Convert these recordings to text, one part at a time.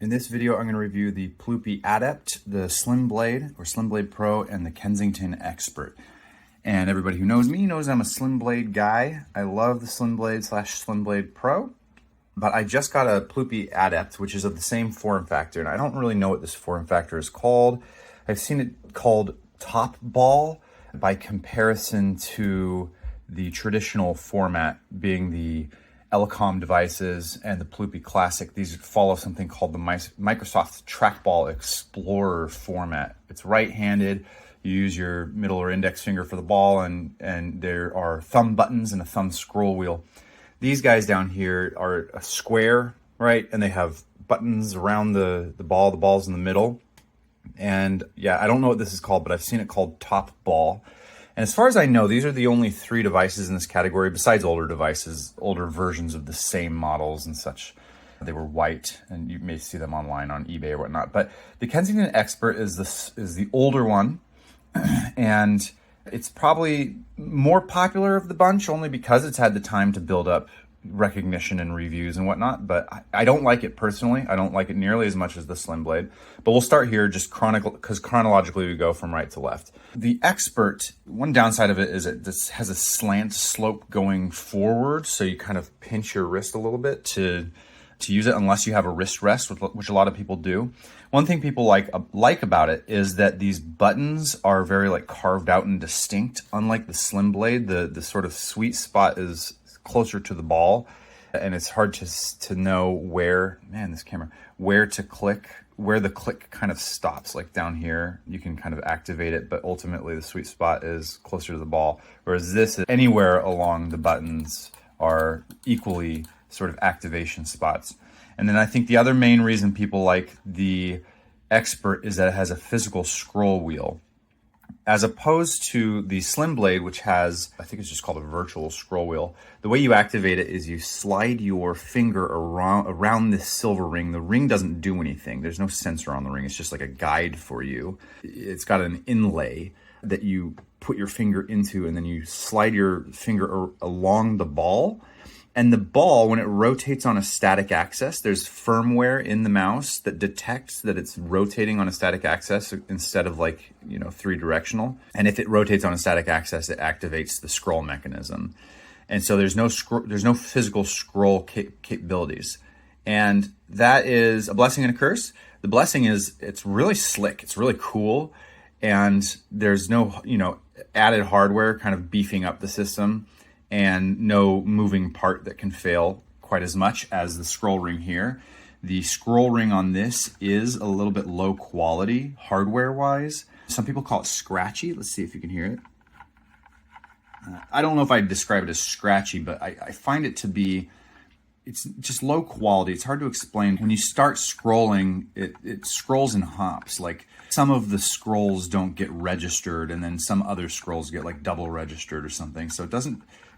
In this video, I'm going to review the Ploopy Adept, the SlimBlade or SlimBlade Pro, and the Kensington Expert. And everybody who knows me knows I'm a SlimBlade guy. I love the SlimBlade / SlimBlade Pro, but I just got a Ploopy Adept, which is of the same form factor, and I don't really know what this form factor is called. I've seen it called top ball by comparison to the traditional format being the Elecom devices and the Ploopy Classic. These follow something called the Microsoft Trackball Explorer format. It's right-handed. You use your middle or index finger for the ball, and there are thumb buttons and a thumb scroll wheel. These guys down here are a square, right? And they have buttons around the ball. The ball's in the middle. And yeah, I don't know what this is called, but I've seen it called top ball. And as far as I know, these are the only 3 devices in this category, besides older devices, older versions of the same models and such. They were white, and you may see them online on eBay or whatnot. But the Kensington Expert is the older one, and it's probably more popular of the bunch only because it's had the time to build up recognition and reviews and whatnot, but I don't like it personally. I don't like it nearly as much as the SlimBlade, but we'll start here just because chronologically we go from right to left. The Expert, one downside of it is it just has a slant slope going forward, so you kind of pinch your wrist a little bit to use it unless you have a wrist rest, which a lot of people do. One thing people like about it is that these buttons are very like carved out and distinct. Unlike the SlimBlade, the sort of sweet spot is closer to the ball, and it's hard to know where to click, where the click kind of stops. Like down here, you can kind of activate it, but ultimately the sweet spot is closer to the ball. Whereas this, anywhere along the buttons are equally sort of activation spots. And then I think the other main reason people like the Expert is that it has a physical scroll wheel, as opposed to the SlimBlade, which has, I think it's just called a virtual scroll wheel. The way you activate it is you slide your finger around this silver ring. The ring doesn't do anything. There's no sensor on the ring. It's just like a guide for you. It's got an inlay that you put your finger into, and then you slide your finger along the ball. And the ball, when it rotates on a static axis, there's firmware in the mouse that detects that it's rotating on a static axis instead of like, 3-directional. And if it rotates on a static axis, it activates the scroll mechanism. And so there's no physical scroll capabilities. And that is a blessing and a curse. The blessing is it's really slick. It's really cool. And there's no, added hardware kind of beefing up the system, and no moving part that can fail quite as much as the scroll ring here. The scroll ring on this is a little bit low quality hardware-wise. Some people call it scratchy. Let's see if you can hear it. I don't know if I'd describe it as scratchy, but I find it to be, it's just low quality. It's hard to explain. When you start scrolling, it scrolls in hops. Like some of the scrolls don't get registered, and then some other scrolls get like double registered or something. So it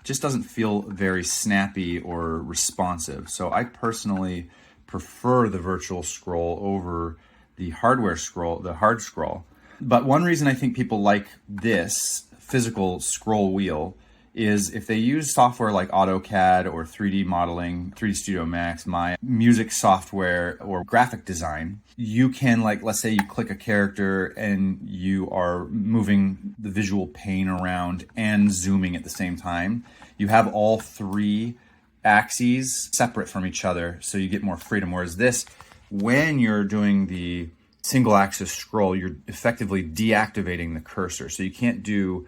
just doesn't feel very snappy or responsive. So I personally prefer the virtual scroll over the hardware scroll, the hard scroll. But one reason I think people like this physical scroll wheel is if they use software like AutoCAD or 3D modeling, 3D Studio Max, Maya, music software, or graphic design, you can, like, let's say you click a character and you are moving the visual pane around and zooming at the same time. You have all 3 axes separate from each other, so you get more freedom. Whereas this, when you're doing the single axis scroll, you're effectively deactivating the cursor. So you can't do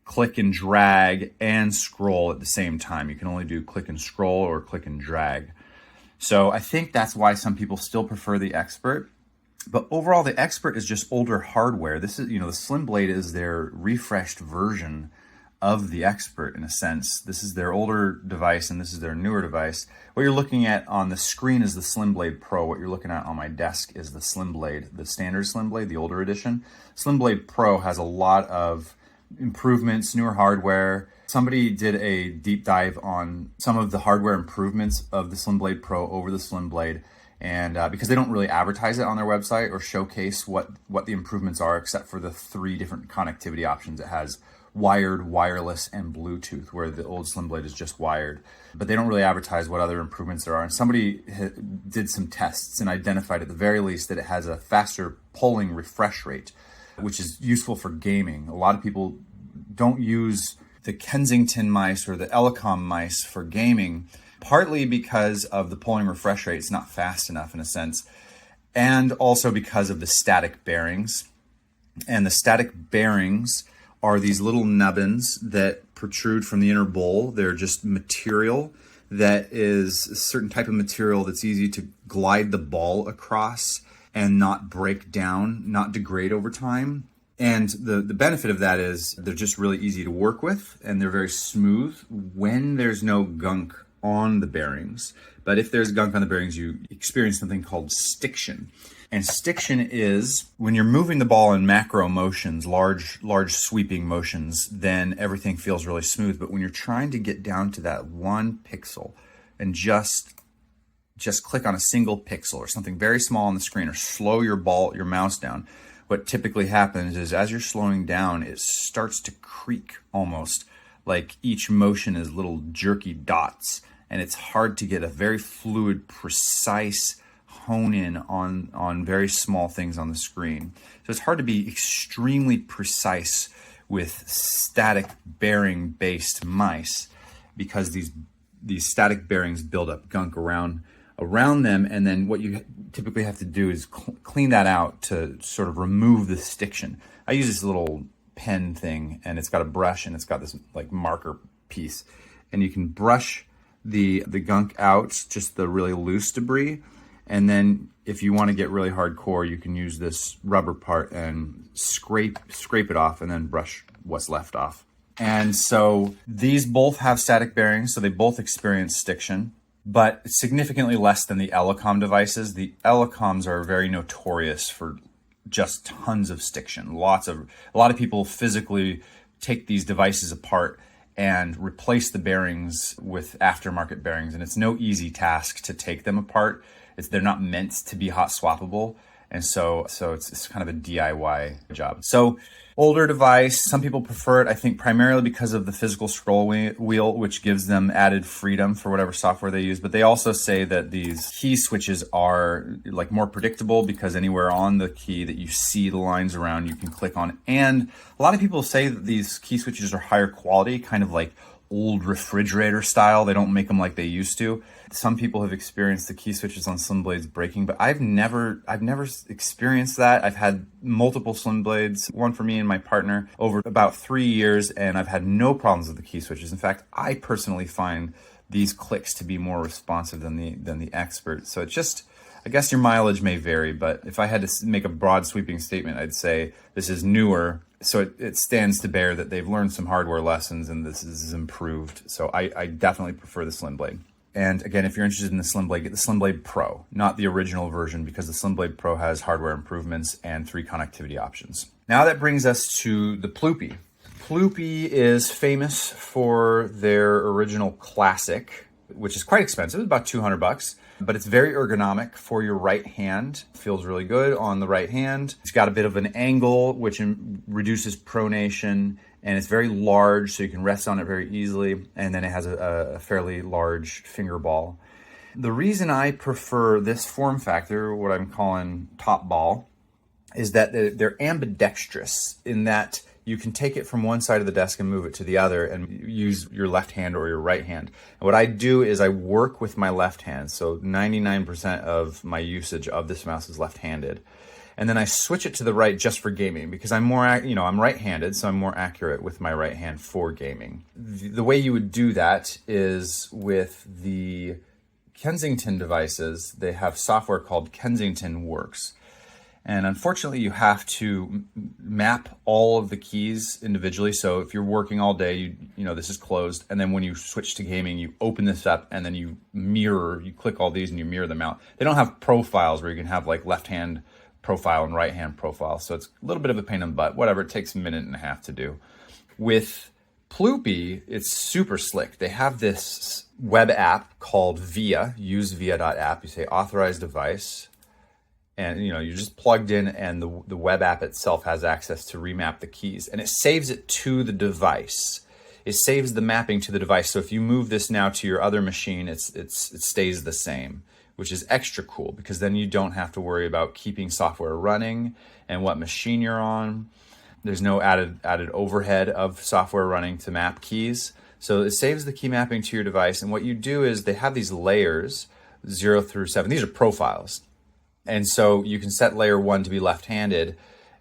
click and drag and scroll at the same time. You can only do click and scroll or click and drag. So I think that's why some people still prefer the Expert. But overall, the Expert is just older hardware. This is, the SlimBlade is their refreshed version of the Expert in a sense. This is their older device and this is their newer device. What you're looking at on the screen is the SlimBlade Pro. What you're looking at on my desk is the SlimBlade, the standard SlimBlade, the older edition. SlimBlade Pro has a lot of improvements, newer hardware. Somebody did a deep dive on some of the hardware improvements of the SlimBlade Pro over the SlimBlade, and because they don't really advertise it on their website or showcase what the improvements are, except for the 3 different connectivity options it has. wired, wireless, and Bluetooth, where the old SlimBlade is just wired. But they don't really advertise what other improvements there are. And somebody did some tests and identified at the very least that it has a faster pulling refresh rate, which is useful for gaming. A lot of people don't use the Kensington mice or the Elecom mice for gaming, partly because of the pulling refresh rate. It's not fast enough in a sense, and also because of the static bearings. And the static bearings are these little nubbins that protrude from the inner bowl. They're just material that is a certain type of material that's easy to glide the ball across and not break down, not degrade over time. And the benefit of that is they're just really easy to work with, and they're very smooth when there's no gunk on the bearings. But if there's gunk on the bearings, you experience something called stiction. And stiction is when you're moving the ball in macro motions, large sweeping motions, then everything feels really smooth. But when you're trying to get down to that one pixel and just click on a single pixel or something very small on the screen, or slow your mouse down, what typically happens is as you're slowing down, it starts to creak almost, like each motion is little jerky dots. And it's hard to get a very fluid, precise hone in on very small things on the screen. So it's hard to be extremely precise with static bearing based mice, because these static bearings build up gunk around them, and then what you typically have to do is clean that out to sort of remove the stiction. I use this little pen thing, and it's got a brush and it's got this like marker piece, and you can brush the gunk out, just the really loose debris. And then if you want to get really hardcore, you can use this rubber part and scrape it off and then brush what's left off. And so these both have static bearings, so they both experience stiction, but significantly less than the Elecom devices. The Elecoms are very notorious for just tons of stiction. A lot of people physically take these devices apart and replace the bearings with aftermarket bearings, and it's no easy task to take them apart. They're not meant to be hot swappable, and so it's kind of a DIY job. So older device, some people prefer it, I think primarily because of the physical scroll wheel, which gives them added freedom for whatever software they use. But they also say that these key switches are like more predictable, because anywhere on the key that you see the lines around, you can click on. And a lot of people say that these key switches are higher quality, kind of like old refrigerator style. They don't make them like they used to. Some people have experienced the key switches on SlimBlades breaking, but I've never experienced that. I've had multiple SlimBlades, one for me and my partner, over about 3 years, and I've had no problems with the key switches. In fact, I personally find these clicks to be more responsive than the Expert. So it's just, I guess your mileage may vary, but if I had to make a broad sweeping statement, I'd say this is newer. So it stands to bear that they've learned some hardware lessons and this is improved. So I definitely prefer the SlimBlade. And again, if you're interested in the SlimBlade, get the SlimBlade Pro, not the original version, because the SlimBlade Pro has hardware improvements and 3 connectivity options. Now that brings us to the Ploopy. Ploopy is famous for their original classic, which is quite expensive, about $200, but it's very ergonomic for your right hand. Feels really good on the right hand. It's got a bit of an angle, which reduces pronation, and it's very large, so you can rest on it very easily. And then it has a fairly large finger ball. The reason I prefer this form factor, what I'm calling top ball, is that they're ambidextrous in that you can take it from one side of the desk and move it to the other and use your left hand or your right hand. And what I do is I work with my left hand. So 99% of my usage of this mouse is left-handed. And then I switch it to the right just for gaming, because I'm I'm right-handed, so I'm more accurate with my right hand for gaming. The way you would do that is with the Kensington devices. They have software called Kensington Works. And unfortunately, you have to map all of the keys individually. So if you're working all day, this is closed. And then when you switch to gaming, you open this up and then you click all these and you mirror them out. They don't have profiles where you can have like left hand profile and right hand profile. So it's a little bit of a pain in the butt. Whatever, it takes a minute and a half to do. With Ploopy, it's super slick. They have this web app called Via, usevia.app. You say authorize device. and you're just plugged in, and the web app itself has access to remap the keys, and it saves it to the device. It saves the mapping to the device. So if you move this now to your other machine, it stays the same, which is extra cool, because then you don't have to worry about keeping software running and what machine you're on. There's no added overhead of software running to map keys. So it saves the key mapping to your device. And what you do is they have these layers, 0 through 7. These are profiles. And so you can set layer 1 to be left-handed,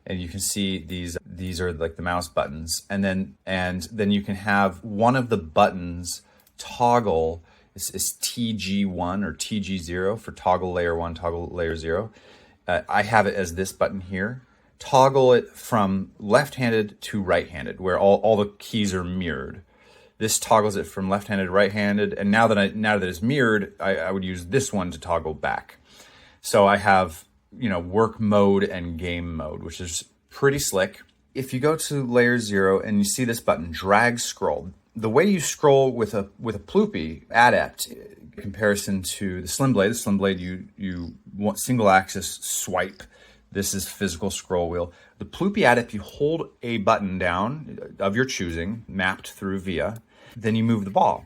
and you can see these are like the mouse buttons. And then you can have one of the buttons toggle is TG1 or TG0 for toggle layer 1, toggle layer 0. I have it as this button here. Toggle it from left-handed to right-handed, where all the keys are mirrored. This toggles it from left-handed to right-handed, and now that it's mirrored, I would use this one to toggle back. So I have work mode and game mode, which is pretty slick. If you go to layer 0 and you see this button, drag scroll. The way you scroll with a Ploopy Adept, in comparison to the SlimBlade, you want single axis swipe. This is physical scroll wheel. The Ploopy Adept, you hold a button down of your choosing, mapped through via, then you move the ball.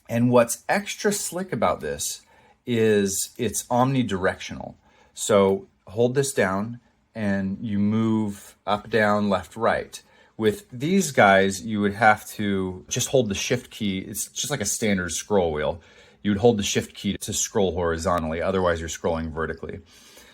And what's extra slick about this is it's omnidirectional. So hold this down and you move up, down, left, right. With these guys, you would have to just hold the shift key. It's just like a standard scroll wheel. You would hold the shift key to scroll horizontally, otherwise you're scrolling vertically.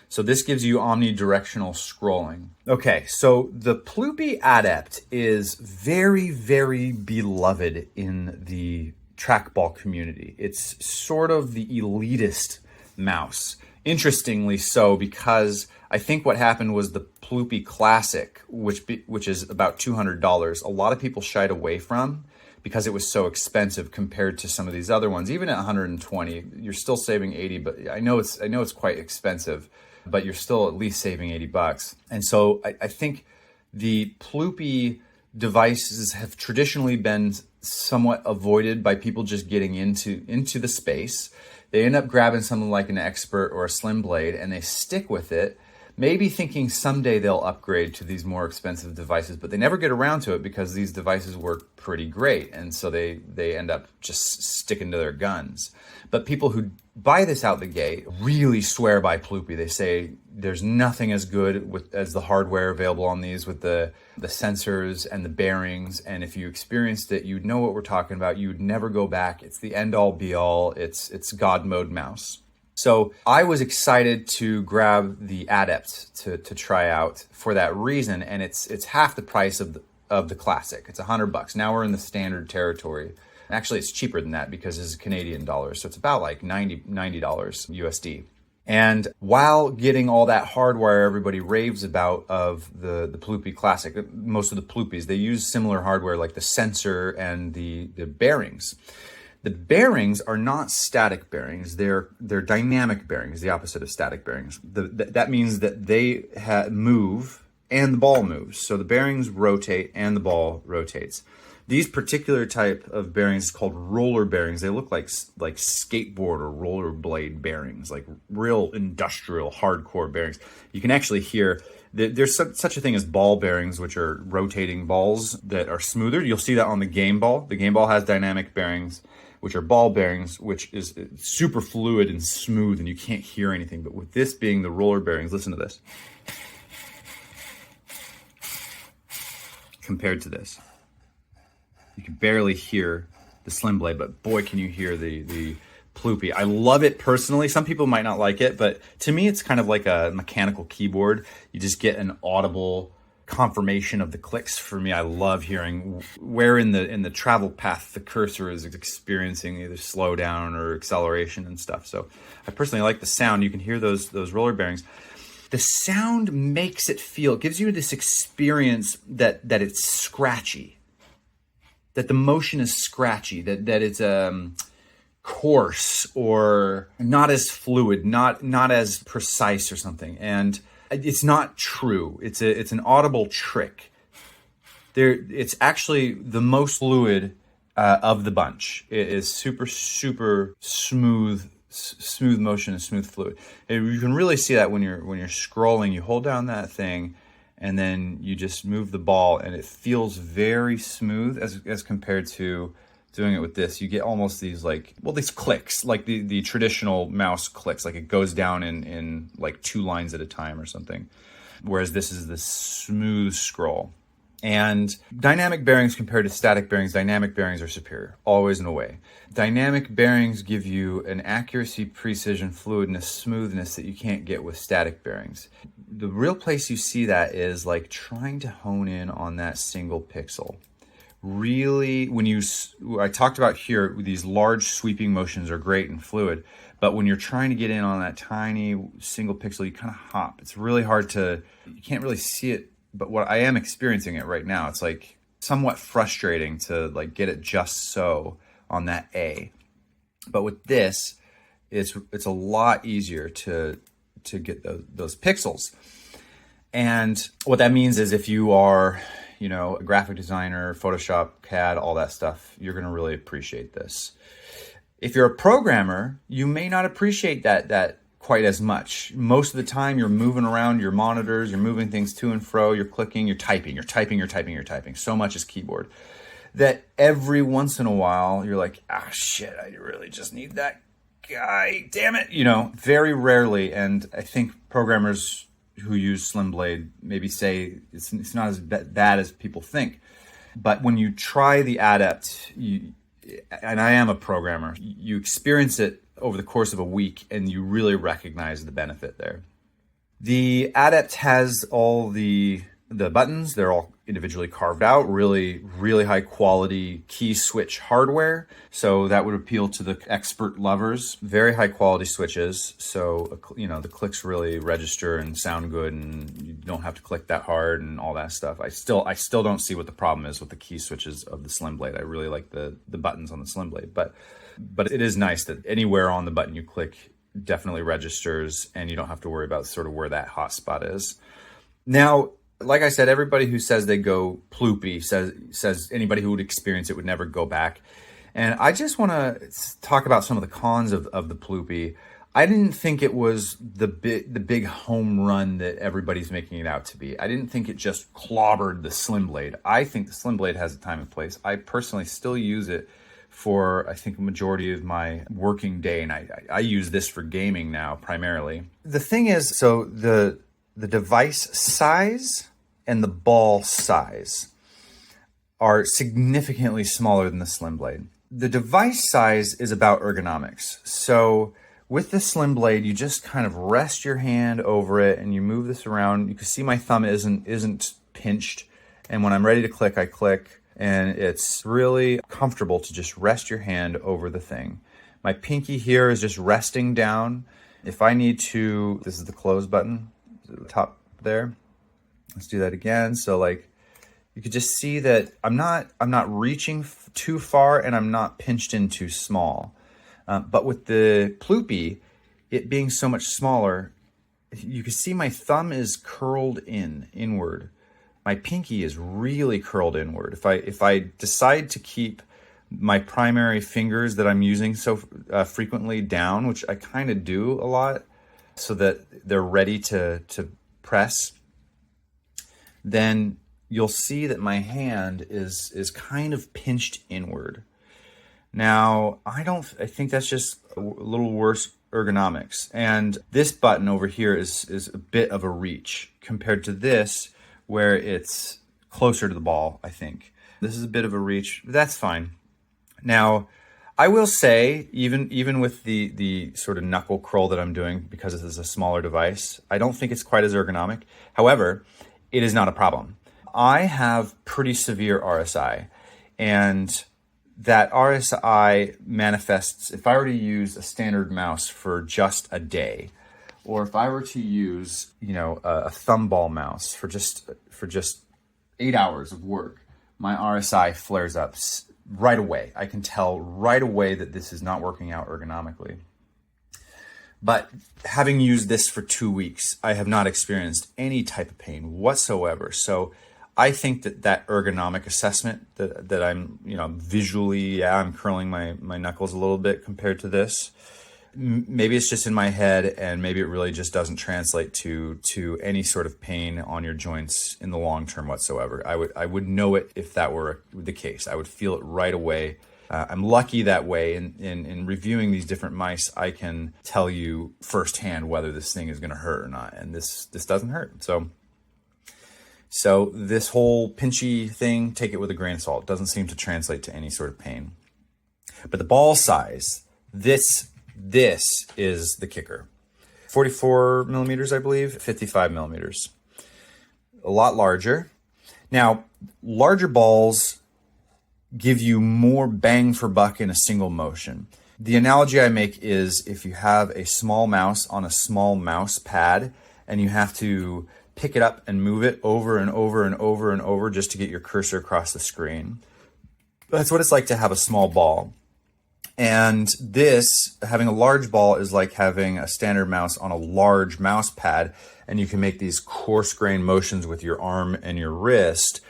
So this gives you omnidirectional scrolling. Okay, so the Ploopy Adept is very, very beloved in the trackball community. It's sort of the elitist mouse. Interestingly so, because I think what happened was the Ploopy Classic, which is about $200, a lot of people shied away from because it was so expensive compared to some of these other ones. Even at $120, you're still saving $80, but I know it's quite expensive, but you're still at least saving $80. And so I think the Ploopy devices have traditionally been somewhat avoided by people just getting into the space. They end up grabbing something like an Expert or a SlimBlade, and they stick with it, maybe thinking someday they'll upgrade to these more expensive devices, but they never get around to it because these devices work pretty great, and so they end up just sticking to their guns. But people who buy this out the gate really swear by Ploopy. They say there's nothing as good as the hardware available on these, with the sensors and the bearings, and if you experienced it, you'd know what we're talking about. You'd never go back. It's the end-all be-all. It's God mode mouse. So I was excited to grab the Adept to try out for that reason, and it's half the price of the Classic. It's $100. Now we're in the standard territory. Actually, it's cheaper than that because it's Canadian dollars, so it's about like $90 USD. And while getting all that hardware everybody raves about of the Ploopy Classic, most of the Ploopies, they use similar hardware like the sensor and the bearings. The bearings are not static bearings. They're dynamic bearings, the opposite of static bearings. That means that they move and the ball moves. So the bearings rotate and the ball rotates. These particular type of bearings is called roller bearings. They look like skateboard or rollerblade bearings, like real industrial hardcore bearings. You can actually hear there's such a thing as ball bearings, which are rotating balls that are smoother. You'll see that on the game ball. The game ball has dynamic bearings, which are ball bearings, which is super fluid and smooth, and you can't hear anything. But with this being the roller bearings, listen to this. Compared to this, you can barely hear the SlimBlade, but boy, can you hear the Ploopy. I love it personally. Some people might not like it, but to me, it's kind of like a mechanical keyboard. You just get an audible confirmation of the clicks. For me, I love hearing where in the travel path the cursor is experiencing either slowdown or acceleration and stuff. So I personally like the sound. You can hear those roller bearings. The sound makes it gives you this experience that it's scratchy, that the motion is scratchy, that it's coarse or not as fluid, not as precise or something. And it's not true. It's an audible trick. It's actually the most fluid of the bunch. It is super, super smooth smooth motion and smooth fluid. And you can really see that when you're scrolling. You hold down that thing, and then you just move the ball, and it feels very smooth as compared to doing it with this. You get almost these these clicks, like the traditional mouse clicks, like it goes down in like 2 lines at a time or something. Whereas this is the smooth scroll. And dynamic bearings compared to static bearings, dynamic bearings are superior, always in a way. Dynamic bearings give you an accuracy, precision, fluidness, smoothness that you can't get with static bearings. The real place you see that is like trying to hone in on that single pixel. Really, I talked about here, these large sweeping motions are great and fluid, but when you're trying to get in on that tiny single pixel, you kind of hop. It's really hard you can't really see it. But what I am experiencing it right now, it's like somewhat frustrating to like get it just so on that A. But with this, it's a lot easier to get those pixels. And what that means is if you are, a graphic designer, Photoshop, CAD, all that stuff, you're going to really appreciate this. If you're a programmer, you may not appreciate that quite as much. Most of the time you're moving around your monitors, you're moving things to and fro, you're clicking, you're typing. So much is keyboard that every once in a while you're like, shit, I really just need that guy, damn it. Very rarely. And I think programmers who use SlimBlade maybe say it's not as bad as people think. But when you try the Adept, and I am a programmer, you experience it over the course of a week, and you really recognize the benefit there. The Adept has all the buttons. They're all individually carved out, really, really high quality key switch hardware. So that would appeal to the expert lovers. Very high quality switches. So, the clicks really register and sound good, and you don't have to click that hard and all that stuff. I still don't see what the problem is with the key switches of the SlimBlade. I really like the buttons on the SlimBlade, but it is nice that anywhere on the button you click definitely registers, and you don't have to worry about sort of where that hot spot is. Now, like I said, everybody who says they go Ploopy says anybody who would experience it would never go back. And I just want to talk about some of the cons of the Ploopy. I didn't think it was the big home run that everybody's making it out to be. I didn't think it just clobbered the SlimBlade. I think the SlimBlade has a time and place. I personally still use it for, I think, a majority of my working day, and I use this for gaming now primarily. The thing is, so the device size and the ball size are significantly smaller than the SlimBlade. The device size is about ergonomics. So with the SlimBlade, you just kind of rest your hand over it and you move this around. You can see my thumb isn't pinched, and when I'm ready to click, I click. And it's really comfortable to just rest your hand over the thing. My pinky here is just resting down. If I need to, this is the close button, the top there. Let's do that again. So like, you could just see that I'm not reaching too far, and I'm not pinched in too small. But with the Ploopy, it being so much smaller, you can see my thumb is curled inward. My pinky is really curled inward. If I decide to keep my primary fingers that I'm using so frequently down, which I kind of do a lot, so that they're ready to press, then you'll see that my hand is kind of pinched inward. Now, I think that's just a little worse ergonomics. And this button over here is a bit of a reach compared to this, where it's closer to the ball, I think. This is a bit of a reach, but that's fine. Now, I will say, even with the sort of knuckle curl that I'm doing, because this is a smaller device, I don't think it's quite as ergonomic. However, it is not a problem. I have pretty severe RSI, and that RSI manifests if I were to use a standard mouse for just a day, or if I were to use, a thumb ball mouse for just 8 hours of work, my RSI flares up right away. I can tell right away that this is not working out ergonomically. But having used this for 2 weeks, I have not experienced any type of pain whatsoever. So I think that ergonomic assessment that I'm, visually, I'm curling my knuckles a little bit compared to this. maybe it's just in my head, and maybe it really just doesn't translate to any sort of pain on your joints in the long term whatsoever. I would know it if that were the case. I would feel it right away. I'm lucky that way. In reviewing these different mice, I can tell you firsthand whether this thing is going to hurt or not, and this doesn't hurt. So this whole pinchy thing, take it with a grain of salt. It doesn't seem to translate to any sort of pain. But the ball size, this is the kicker. 44 millimeters, I believe, 55 millimeters. A lot larger. Now, larger balls give you more bang for buck in a single motion. The analogy I make is if you have a small mouse on a small mouse pad and you have to pick it up and move it over and over and over and over just to get your cursor across the screen. That's what it's like to have a small ball. And this, having a large ball, is like having a standard mouse on a large mouse pad, and you can make these coarse grain motions with your arm and your wrist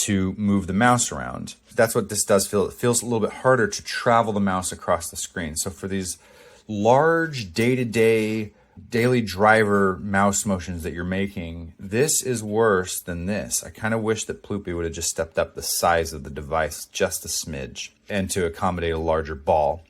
to move the mouse around. That's what this does feel. It feels a little bit harder to travel the mouse across the screen. So for these large day-to-day, daily driver mouse motions that you're making, this is worse than this. I kind of wish that Ploopy would have just stepped up the size of the device just a smidge and to accommodate a larger ball.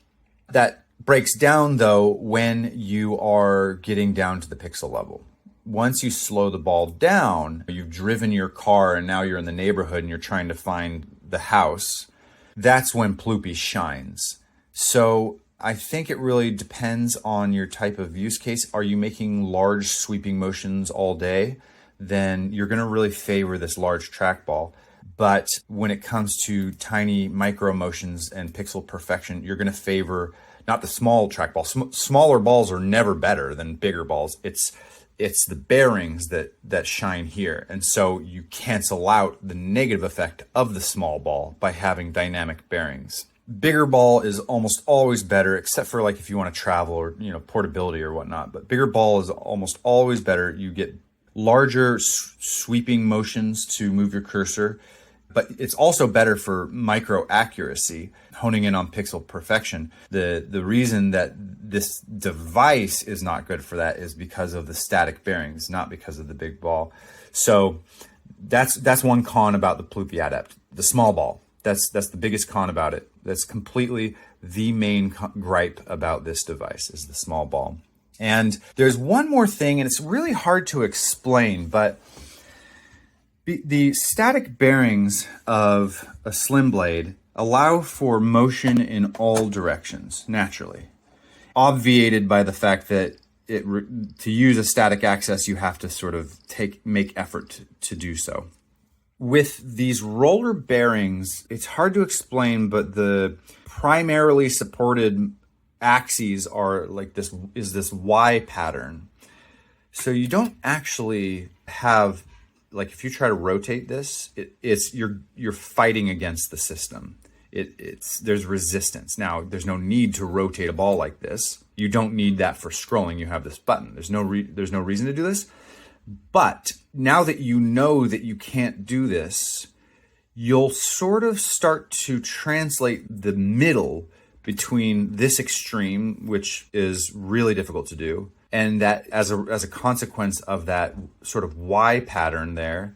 That breaks down though when you are getting down to the pixel level. Once you slow the ball down, you've driven your car and now you're in the neighborhood and you're trying to find the house, that's when Ploopy shines. So I think it really depends on your type of use case. Are you making large sweeping motions all day? Then you're going to really favor this large trackball. But when it comes to tiny micro motions and pixel perfection, you're going to favor not the small trackball. Smaller balls are never better than bigger balls. It's the bearings that shine here. And so you cancel out the negative effect of the small ball by having dynamic bearings. Bigger ball is almost always better, except for like if you want to travel or, portability or whatnot. But bigger ball is almost always better. You get larger sweeping motions to move your cursor, but it's also better for micro accuracy, honing in on pixel perfection. The reason that this device is not good for that is because of the static bearings, not because of the big ball. So that's one con about the Ploopy Adept, the small ball. That's the biggest con about it. That's completely the main gripe about this device is the small ball. And there's one more thing, and it's really hard to explain, but the static bearings of a SlimBlade allow for motion in all directions naturally, obviated by the fact that to use a static axis, you have to sort of make effort to do so. With these roller bearings, it's hard to explain, but the primarily supported axes are like this Y pattern. So you don't actually have, like if you try to rotate this, you're fighting against the system. There's resistance. Now, there's no need to rotate a ball like this. You don't need that for scrolling. You have this button. There's no reason to do this. But now that you know that you can't do this, you'll sort of start to translate the middle between this extreme, which is really difficult to do, and that as a consequence of that sort of Y pattern there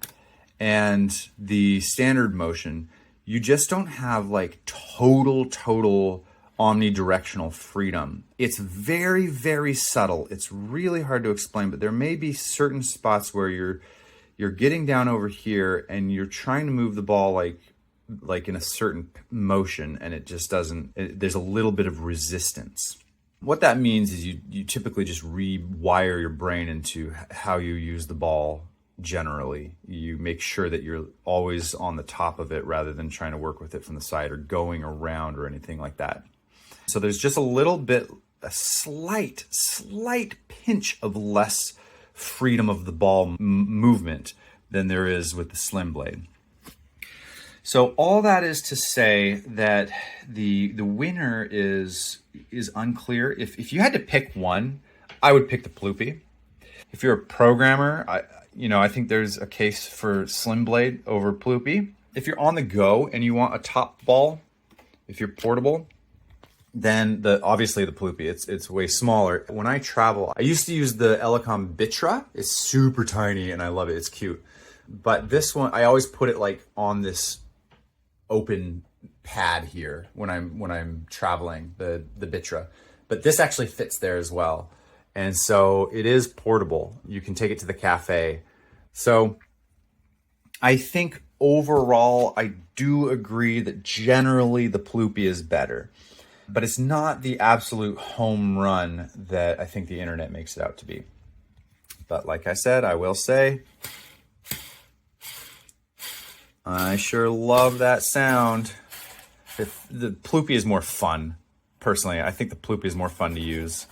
and the standard motion, you just don't have like total omnidirectional freedom. It's very, very subtle. It's really hard to explain, but there may be certain spots where you're getting down over here and you're trying to move the ball like in a certain motion, and it just doesn't, there's a little bit of resistance. What that means is you typically just rewire your brain into how you use the ball generally. You make sure that you're always on the top of it rather than trying to work with it from the side or going around or anything like that. So there's just a slight pinch of less freedom of the ball movement than there is with the SlimBlade. So all that is to say that the winner is unclear. If you had to pick one, I would pick the Ploopy. If you're a programmer, I think there's a case for SlimBlade over Ploopy. If you're on the go and you want a top ball, if you're portable, than obviously the Ploopy. It's way smaller. When I travel, I used to use the Elecom Bitra. It's super tiny and I love it. It's cute. But this one, I always put it like on this open pad here when I'm traveling, the Bitra. But this actually fits there as well. And so it is portable. You can take it to the cafe. So I think overall, I do agree that generally the Ploopy is better, but it's not the absolute home run that I think the internet makes it out to be. But like I said, I will say, I sure love that sound. The Ploopy is more fun. Personally, I think the Ploopy is more fun to use.